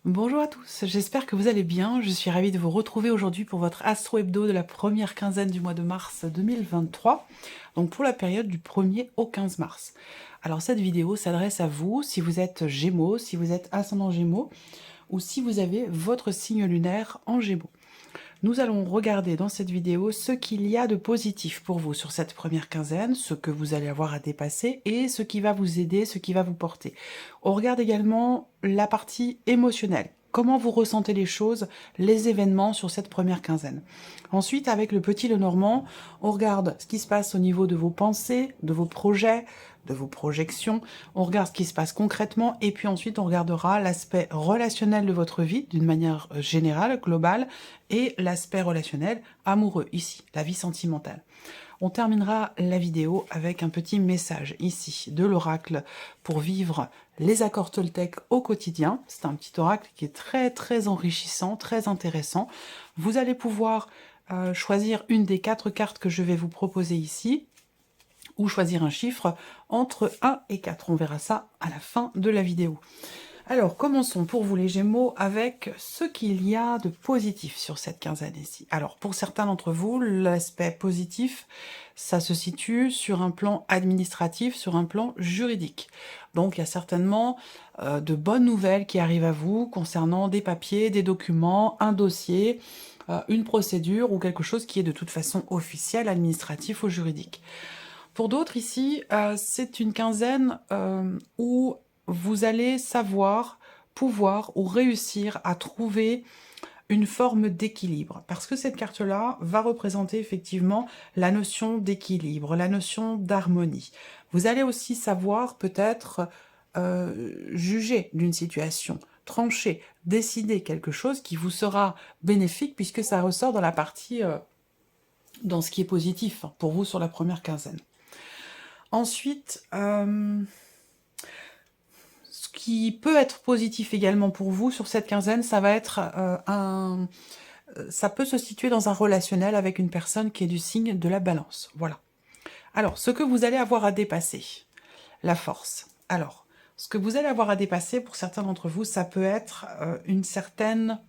Bonjour à tous, j'espère que vous allez bien. Je suis ravie de vous retrouver aujourd'hui pour votre Astro Hebdo de la première quinzaine du mois de mars 2023, donc pour la période du 1er au 15 mars. Alors cette vidéo s'adresse à vous si vous êtes Gémeaux, si vous êtes ascendant Gémeaux ou si vous avez votre signe lunaire en Gémeaux. Nous allons regarder dans cette vidéo ce qu'il y a de positif pour vous sur cette première quinzaine, ce que vous allez avoir à dépasser et ce qui va vous aider, ce qui va vous porter. On regarde également la partie émotionnelle. Comment vous ressentez les choses, les événements sur cette première quinzaine. Ensuite, avec le petit Lenormand, on regarde ce qui se passe au niveau de vos pensées, de vos projets, de vos projections. On regarde ce qui se passe concrètement et puis ensuite on regardera l'aspect relationnel de votre vie d'une manière générale, globale, et l'aspect relationnel amoureux ici, la vie sentimentale. On terminera la vidéo avec un petit message ici de l'oracle pour vivre les accords Toltec au quotidien. C'est un petit oracle qui est très enrichissant, très intéressant. Vous allez pouvoir choisir une des 4 cartes que je vais vous proposer ici ou choisir un chiffre entre 1 et 4. On verra ça à la fin de la vidéo. Alors, commençons pour vous les Gémeaux avec ce qu'il y a de positif sur cette quinzaine ici. Alors, pour certains d'entre vous, l'aspect positif, ça se situe sur un plan administratif, sur un plan juridique. Donc, il y a certainement de bonnes nouvelles qui arrivent à vous concernant des papiers, des documents, un dossier, une procédure ou quelque chose qui est de toute façon officiel, administratif ou juridique. Pour d'autres ici, c'est une quinzaine où vous allez savoir, pouvoir ou réussir à trouver une forme d'équilibre. Parce que cette carte-là va représenter effectivement la notion d'équilibre, la notion d'harmonie. Vous allez aussi savoir peut-être juger d'une situation, trancher, décider quelque chose qui vous sera bénéfique puisque ça ressort dans la partie, dans ce qui est positif pour vous sur la première quinzaine. Ensuite, ce qui peut être positif également pour vous sur cette quinzaine, ça va être ça peut se situer dans un relationnel avec une personne qui est du signe de la Balance. Voilà. Alors, ce que vous allez avoir à dépasser, la force. Alors, ce que vous allez avoir à dépasser pour certains d'entre vous, ça peut être une certaine...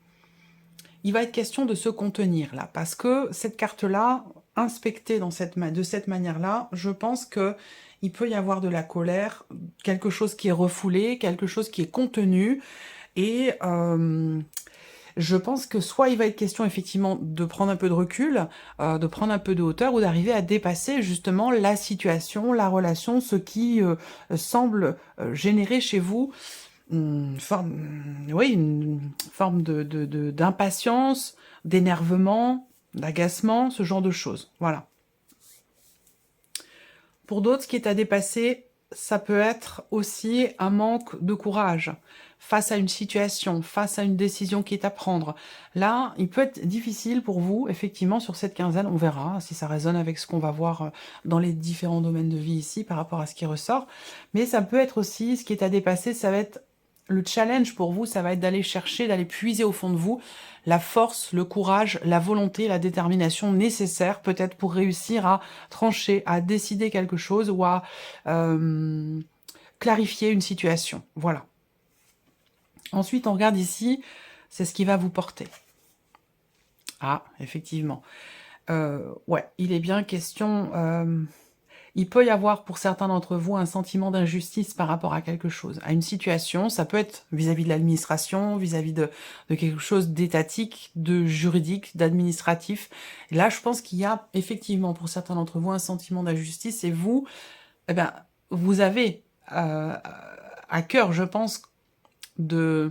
Il va être question de se contenir là, parce que cette carte-là, inspectée de cette manière-là, je pense que il peut y avoir de la colère, quelque chose qui est refoulé, quelque chose qui est contenu, et je pense que soit il va être question effectivement de prendre un peu de recul, de prendre un peu de hauteur, ou d'arriver à dépasser justement la situation, la relation, ce qui semble générer chez vous une forme d'impatience, d'énervement, d'agacement, ce genre de choses. Voilà. Pour d'autres, ce qui est à dépasser, ça peut être aussi un manque de courage face à une situation, face à une décision qui est à prendre. Là, il peut être difficile pour vous, effectivement, sur cette quinzaine, on verra si ça résonne avec ce qu'on va voir dans les différents domaines de vie ici par rapport à ce qui ressort, mais ça peut être aussi, ce qui est à dépasser, ça va être le challenge pour vous, ça va être d'aller chercher, d'aller puiser au fond de vous la force, le courage, la volonté, la détermination nécessaire peut-être pour réussir à trancher, à décider quelque chose ou à clarifier une situation. Voilà. Ensuite, on regarde ici, c'est ce qui va vous porter. Ah, effectivement. Ouais, il est bien question... il peut y avoir pour certains d'entre vous un sentiment d'injustice par rapport à quelque chose, à une situation. Ça peut être vis-à-vis de l'administration, vis-à-vis de quelque chose d'étatique, de juridique, d'administratif. Là, je pense qu'il y a effectivement pour certains d'entre vous un sentiment d'injustice et vous, eh ben, vous avez à cœur, je pense, que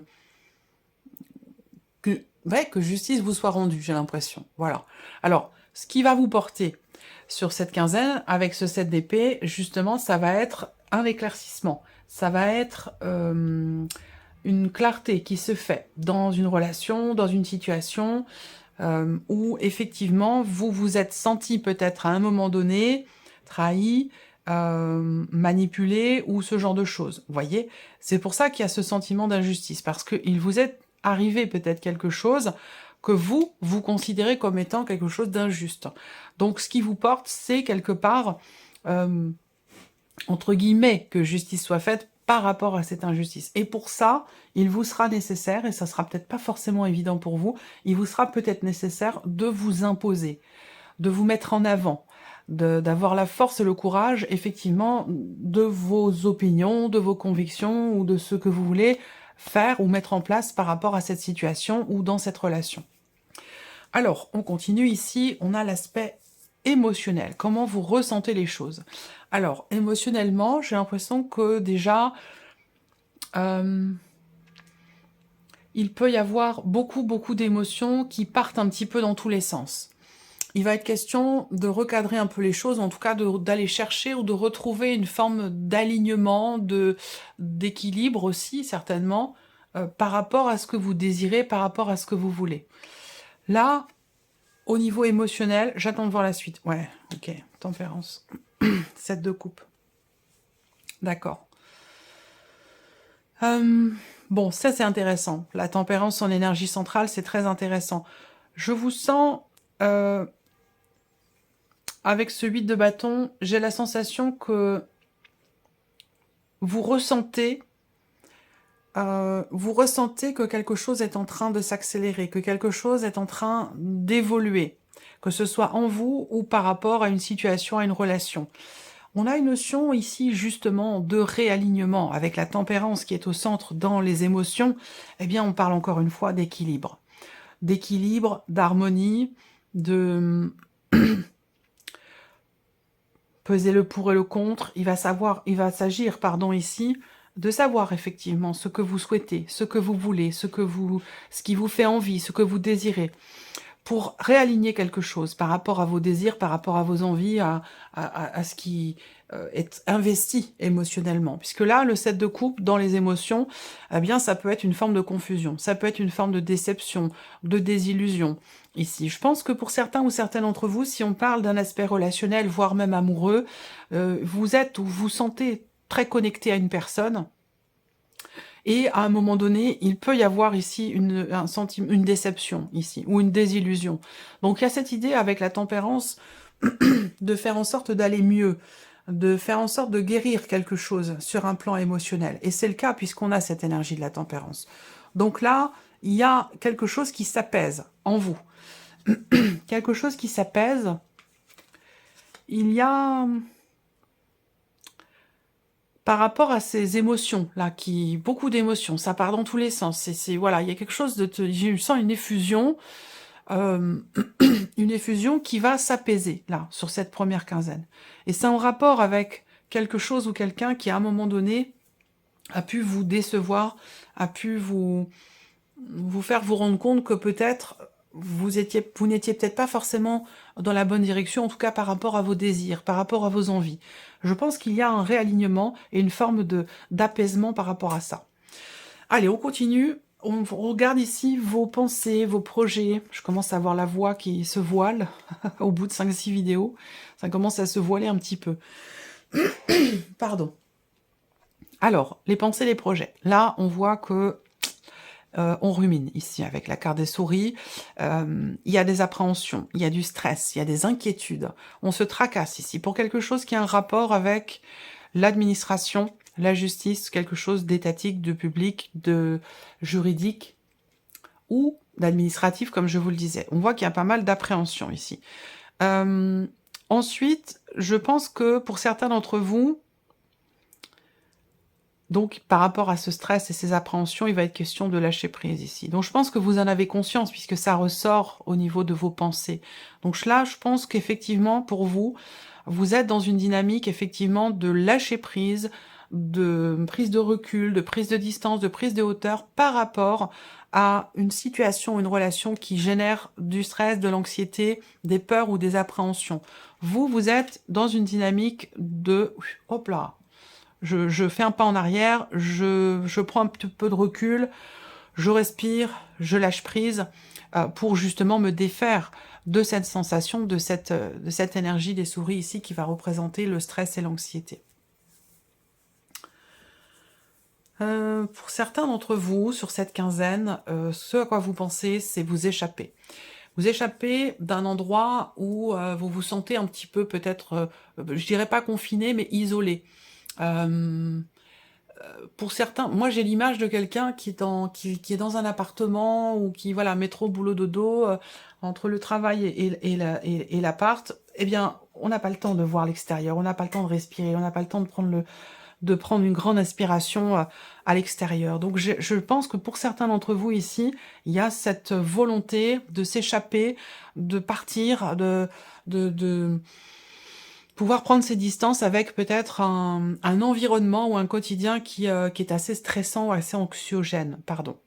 justice vous soit rendue, j'ai l'impression. Voilà. Alors, ce qui va vous porter sur cette quinzaine, avec ce 7 d'épée, justement, ça va être un éclaircissement. Ça va être une clarté qui se fait dans une relation, dans une situation où, effectivement, vous vous êtes senti peut-être à un moment donné trahi, manipulé ou ce genre de choses. Vous voyez, c'est pour ça qu'il y a ce sentiment d'injustice, parce qu'il vous est arrivé peut-être quelque chose que vous considérez comme étant quelque chose d'injuste. Donc ce qui vous porte, c'est quelque part, entre guillemets, que justice soit faite par rapport à cette injustice. Et pour ça, il vous sera nécessaire, et ça sera peut-être pas forcément évident pour vous, il vous sera peut-être nécessaire de vous imposer, de vous mettre en avant, d'avoir la force et le courage, effectivement, de vos opinions, de vos convictions, ou de ce que vous voulez faire ou mettre en place par rapport à cette situation ou dans cette relation. Alors, on continue ici, on a l'aspect émotionnel, comment vous ressentez les choses. Alors, émotionnellement, j'ai l'impression que déjà, il peut y avoir beaucoup d'émotions qui partent un petit peu dans tous les sens. Il va être question de recadrer un peu les choses, en tout cas d'aller chercher ou de retrouver une forme d'alignement, d'équilibre aussi, certainement, par rapport à ce que vous désirez, par rapport à ce que vous voulez. Là, au niveau émotionnel, j'attends de voir la suite. Ouais, ok, tempérance. 7 de coupe. D'accord. Bon, ça c'est intéressant. La tempérance en énergie centrale, c'est très intéressant. Je vous sens... avec ce 8 de bâton, j'ai la sensation que vous ressentez que quelque chose est en train de s'accélérer, que quelque chose est en train d'évoluer, que ce soit en vous ou par rapport à une situation, à une relation. On a une notion ici justement de réalignement, avec la tempérance qui est au centre dans les émotions, eh bien on parle encore une fois d'équilibre. D'équilibre, d'harmonie, de... peser le pour et le contre, il va s'agir, ici, de savoir effectivement ce que vous souhaitez, ce que vous voulez, ce qui vous fait envie, ce que vous désirez, pour réaligner quelque chose par rapport à vos désirs, par rapport à vos envies, à ce qui est investi émotionnellement. Puisque là, le 7 de coupe, dans les émotions, eh bien, ça peut être une forme de confusion, ça peut être une forme de déception, de désillusion. Ici, je pense que pour certains ou certaines d'entre vous, si on parle d'un aspect relationnel, voire même amoureux, vous êtes ou vous sentez très connecté à une personne, et à un moment donné, il peut y avoir ici une déception, ici, ou une désillusion. Donc il y a cette idée avec la tempérance de faire en sorte d'aller mieux, de faire en sorte de guérir quelque chose sur un plan émotionnel. Et c'est le cas puisqu'on a cette énergie de la tempérance. Donc là, il y a quelque chose qui s'apaise en vous. Quelque chose qui s'apaise. Il y a... par rapport à ces émotions-là, beaucoup d'émotions, ça part dans tous les sens. Voilà, il y a quelque chose je sens une effusion, une effusion qui va s'apaiser, là, sur cette première quinzaine. Et c'est en rapport avec quelque chose ou quelqu'un qui, à un moment donné, a pu vous décevoir, a pu vous faire vous rendre compte que peut-être vous n'étiez peut-être pas forcément dans la bonne direction, en tout cas par rapport à vos désirs, par rapport à vos envies. Je pense qu'il y a un réalignement et une forme d'apaisement par rapport à ça. Allez, on continue. On regarde ici vos pensées, vos projets. Je commence à voir la voix qui se voile au bout de 5-6 vidéos. Ça commence à se voiler un petit peu. Pardon. Alors, les pensées, les projets. Là, on voit que on rumine ici avec la carte des souris. Il y a des appréhensions, il y a du stress, il y a des inquiétudes. On se tracasse ici pour quelque chose qui a un rapport avec l'administration, la justice, quelque chose d'étatique, de public, de juridique ou d'administratif, comme je vous le disais. On voit qu'il y a pas mal d'appréhension ici. Ensuite, je pense que pour certains d'entre vous, donc, par rapport à ce stress et ces appréhensions, il va être question de lâcher prise ici. Donc, je pense que vous en avez conscience puisque ça ressort au niveau de vos pensées. Donc là, je pense qu'effectivement, pour vous, vous êtes dans une dynamique, effectivement, de lâcher prise, de prise de recul, de prise de distance, de prise de hauteur par rapport à une situation, une relation qui génère du stress, de l'anxiété, des peurs ou des appréhensions. Vous êtes dans une dynamique de... hop là, je fais un pas en arrière, je prends un petit peu de recul, je respire, je lâche prise pour justement me défaire de cette sensation, de cette énergie des souris ici qui va représenter le stress et l'anxiété. Pour certains d'entre vous, sur cette quinzaine, ce à quoi vous pensez, c'est vous échapper. Vous échappez d'un endroit où vous vous sentez un petit peu peut-être, je dirais pas confiné, mais isolé. pour certains, moi j'ai l'image de quelqu'un qui est dans un appartement ou qui, voilà, métro, boulot, dodo, entre le travail et l'appart, eh bien, on n'a pas le temps de voir l'extérieur, on n'a pas le temps de respirer, on n'a pas le temps de prendre une grande inspiration à l'extérieur. Donc je pense que pour certains d'entre vous ici, il y a cette volonté de s'échapper, de partir, de pouvoir prendre ses distances avec peut-être un environnement ou un quotidien qui est assez stressant ou assez anxiogène, pardon.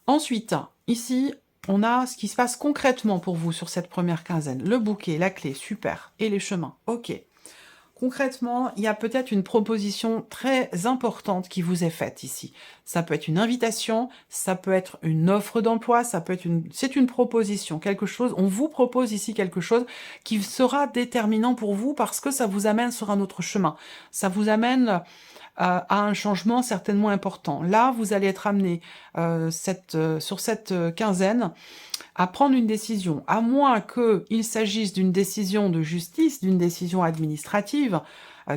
Ensuite, ici, on a ce qui se passe concrètement pour vous sur cette première quinzaine. Le bouquet, la clé, super. Et les chemins, ok. Concrètement, il y a peut-être une proposition très importante qui vous est faite ici. Ça peut être une invitation, ça peut être une offre d'emploi, ça peut être c'est une proposition, quelque chose. On vous propose ici quelque chose qui sera déterminant pour vous parce que ça vous amène sur un autre chemin. Ça vous amène à un changement certainement important. Là, vous allez être amené sur cette quinzaine à prendre une décision, à moins qu'il s'agisse d'une décision de justice, d'une décision administrative,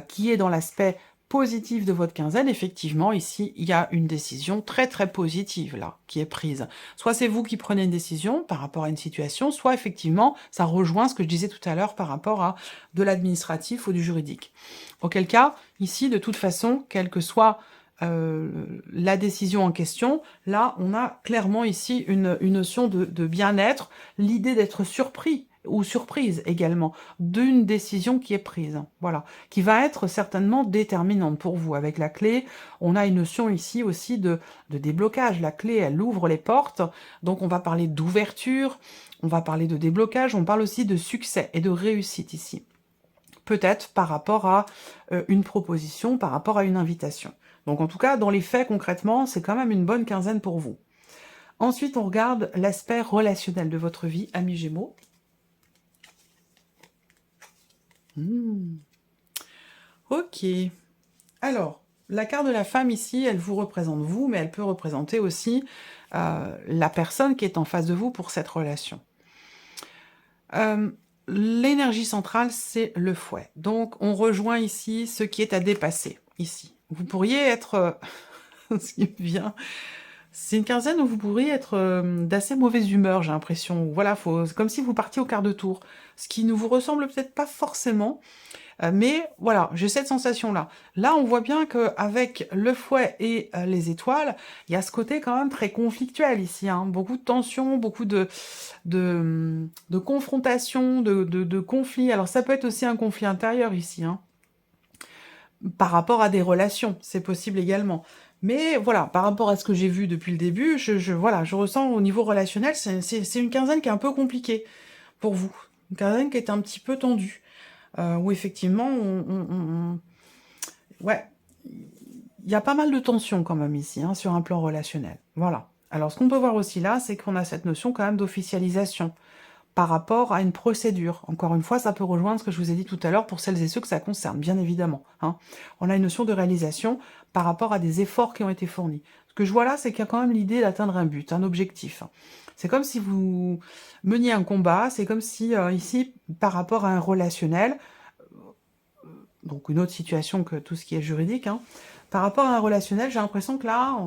qui est dans l'aspect positif de votre quinzaine. Effectivement, ici, il y a une décision très très positive, là, qui est prise. Soit c'est vous qui prenez une décision par rapport à une situation, soit effectivement, ça rejoint ce que je disais tout à l'heure par rapport à de l'administratif ou du juridique. Auquel cas, ici, de toute façon, quelle que soit la décision en question, là, on a clairement ici une notion de bien-être, l'idée d'être surpris ou surprise également d'une décision qui est prise, voilà, qui va être certainement déterminante pour vous. Avec la clé, on a une notion ici aussi de déblocage. La clé, elle ouvre les portes, donc on va parler d'ouverture, on va parler de déblocage, on parle aussi de succès et de réussite ici. Peut-être par rapport à une proposition, par rapport à une invitation. Donc en tout cas, dans les faits, concrètement, c'est quand même une bonne quinzaine pour vous. Ensuite, on regarde l'aspect relationnel de votre vie, amis Gémeaux. Ok. Alors, la carte de la femme ici, elle vous représente vous, mais elle peut représenter aussi la personne qui est en face de vous pour cette relation. L'énergie centrale, c'est le fouet. Donc, on rejoint ici ce qui est à dépasser, ici. Vous pourriez être... ce qui vient... C'est une quinzaine où vous pourriez être d'assez mauvaise humeur, j'ai l'impression. Voilà, c'est comme si vous partiez au quart de tour. Ce qui ne vous ressemble peut-être pas forcément, mais voilà, j'ai cette sensation-là. Là, on voit bien qu'avec le fouet et les étoiles, il y a ce côté quand même très conflictuel ici. Hein. Beaucoup de tensions, beaucoup de confrontations, de conflits. Alors ça peut être aussi un conflit intérieur ici, hein. Par rapport à des relations, c'est possible également. Mais voilà, par rapport à ce que j'ai vu depuis le début, voilà, je ressens au niveau relationnel, c'est une quinzaine qui est un peu compliquée pour vous. Une quinzaine qui est un petit peu tendue. Où effectivement, ouais, il y a pas mal de tensions quand même ici, hein, sur un plan relationnel. Voilà. Alors, ce qu'on peut voir aussi là, c'est qu'on a cette notion quand même d'officialisation par rapport à une procédure. Encore une fois, ça peut rejoindre ce que je vous ai dit tout à l'heure pour celles et ceux que ça concerne, bien évidemment. Hein. On a une notion de réalisation par rapport à des efforts qui ont été fournis. Ce que je vois là, c'est qu'il y a quand même l'idée d'atteindre un but, un objectif. C'est comme si vous meniez un combat, c'est comme si, ici, par rapport à un relationnel, donc une autre situation que tout ce qui est juridique, hein, par rapport à un relationnel, j'ai l'impression que là,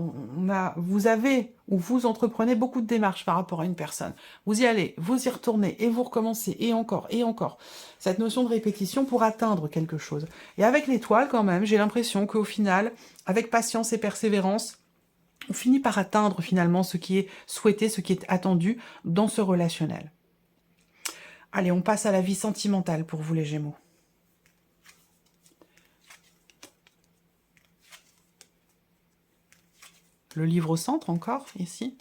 vous avez, ou vous entreprenez beaucoup de démarches par rapport à une personne. Vous y allez, vous y retournez, et vous recommencez, et encore, et encore. Cette notion de répétition pour atteindre quelque chose. Et avec l'étoile, quand même, j'ai l'impression qu'au final, avec patience et persévérance, on finit par atteindre finalement ce qui est souhaité, ce qui est attendu dans ce relationnel. Allez, on passe à la vie sentimentale pour vous les Gémeaux. Le livre au centre encore, ici.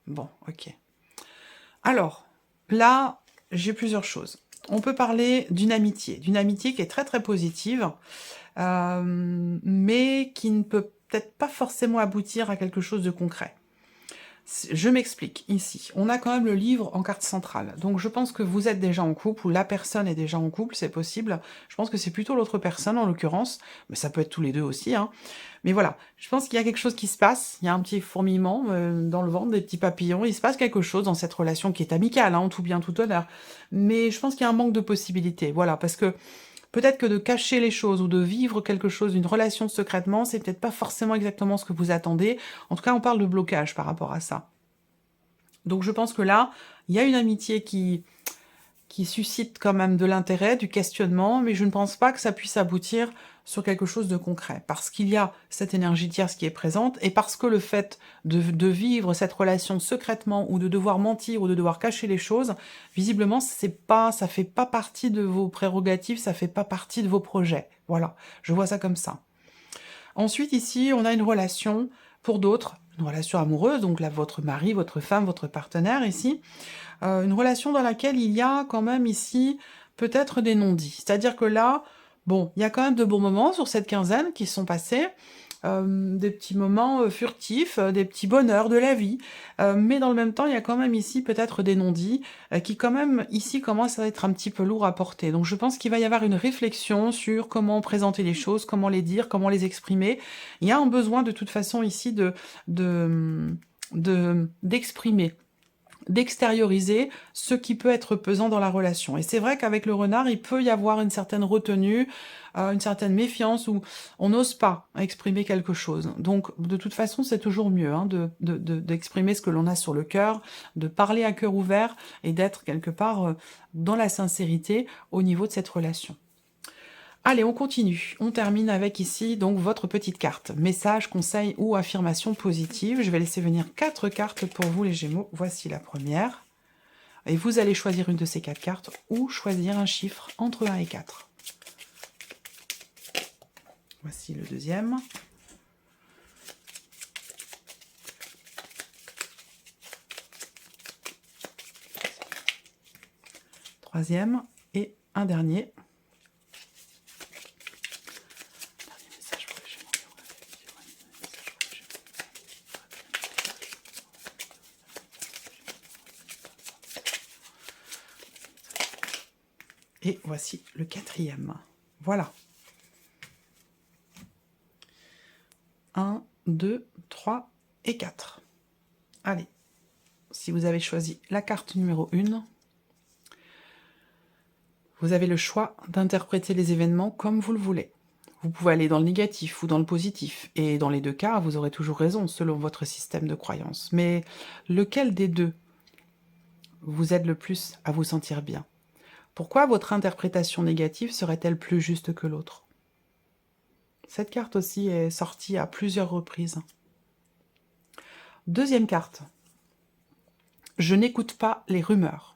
Bon, ok. Alors, là, j'ai plusieurs choses. On peut parler d'une amitié qui est très très positive, mais qui ne peut peut-être pas forcément aboutir à quelque chose de concret. Je m'explique, ici, on a quand même le livre en carte centrale, donc je pense que vous êtes déjà en couple, ou la personne est déjà en couple, c'est possible, je pense que c'est plutôt l'autre personne en l'occurrence, mais ça peut être tous les deux aussi, hein. Mais voilà, je pense qu'il y a quelque chose qui se passe, il y a un petit fourmillement dans le ventre, des petits papillons, il se passe quelque chose dans cette relation qui est amicale, hein, en tout bien, tout honneur, mais je pense qu'il y a un manque de possibilités, voilà, parce que Peut-être que de cacher les choses ou de vivre quelque chose, une relation secrètement, c'est peut-être pas forcément exactement ce que vous attendez. En tout cas, on parle de blocage par rapport à ça. Donc je pense que là, il y a une amitié qui suscite quand même de l'intérêt, du questionnement, mais je ne pense pas que ça puisse aboutir sur quelque chose de concret, parce qu'il y a cette énergie tierce qui est présente, et parce que le fait de vivre cette relation secrètement, ou de devoir mentir, ou de devoir cacher les choses, visiblement, ça fait pas partie de vos prérogatives, ça fait pas partie de vos projets. Voilà, je vois ça comme ça. Ensuite, ici, on a une relation, pour d'autres, une relation amoureuse, donc là, votre mari, votre femme, votre partenaire, ici, une relation dans laquelle il y a quand même ici peut-être des non-dits. C'est-à-dire que là, bon, il y a quand même de bons moments sur cette quinzaine qui sont passés, des petits moments furtifs, des petits bonheurs de la vie, mais dans le même temps, il y a quand même ici peut-être des non-dits qui quand même ici commencent à être un petit peu lourds à porter. Donc je pense qu'il va y avoir une réflexion sur comment présenter les choses, comment les dire, comment les exprimer. Il y a un besoin de toute façon ici d'exprimer, d'extérioriser ce qui peut être pesant dans la relation. Et c'est vrai qu'avec le renard, il peut y avoir une certaine retenue, une certaine méfiance, où on n'ose pas exprimer quelque chose. Donc, de toute façon, c'est toujours mieux hein, d'exprimer ce que l'on a sur le cœur, de parler à cœur ouvert, et d'être quelque part dans la sincérité au niveau de cette relation. Allez, on continue. On termine avec ici, donc, votre petite carte. Message, conseil ou affirmation positive. Je vais laisser venir 4 cartes pour vous, les Gémeaux. Voici la première. Et vous allez choisir une de ces 4 cartes ou choisir un chiffre entre 1 et 4. Voici le deuxième. Troisième et un dernier. Et voici le quatrième. Voilà. 1, 2, 3 et 4. Allez. Si vous avez choisi la carte numéro 1, vous avez le choix d'interpréter les événements comme vous le voulez. Vous pouvez aller dans le négatif ou dans le positif. Et dans les deux cas, vous aurez toujours raison selon votre système de croyance. Mais lequel des deux vous aide le plus à vous sentir bien? Pourquoi votre interprétation négative serait-elle plus juste que l'autre? Cette carte aussi est sortie à plusieurs reprises. Deuxième carte. Je n'écoute pas les rumeurs.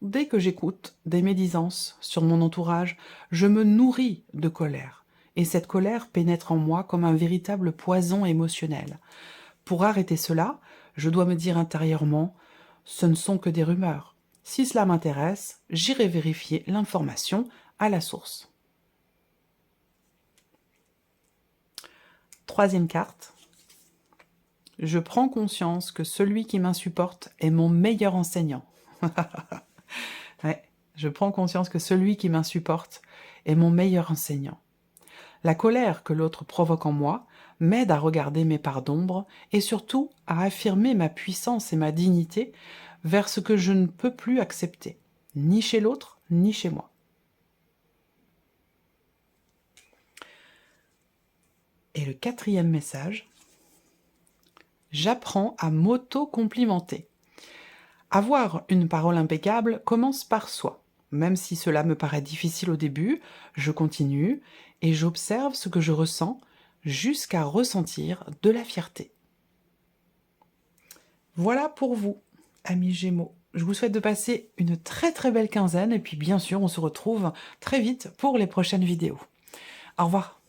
Dès que j'écoute des médisances sur mon entourage, je me nourris de colère. Et cette colère pénètre en moi comme un véritable poison émotionnel. Pour arrêter cela, je dois me dire intérieurement, ce ne sont que des rumeurs. Si cela m'intéresse, j'irai vérifier l'information à la source. Troisième carte. Je prends conscience que celui qui m'insupporte est mon meilleur enseignant. Ouais, je prends conscience que celui qui m'insupporte est mon meilleur enseignant. La colère que l'autre provoque en moi m'aide à regarder mes parts d'ombre et surtout à affirmer ma puissance et ma dignité vers ce que je ne peux plus accepter, ni chez l'autre, ni chez moi. Et le quatrième message, j'apprends à m'auto-complimenter. Avoir une parole impeccable commence par soi. Même si cela me paraît difficile au début, je continue et j'observe ce que je ressens jusqu'à ressentir de la fierté. Voilà pour vous, amis Gémeaux. Je vous souhaite de passer une très très belle quinzaine et puis bien sûr on se retrouve très vite pour les prochaines vidéos. Au revoir.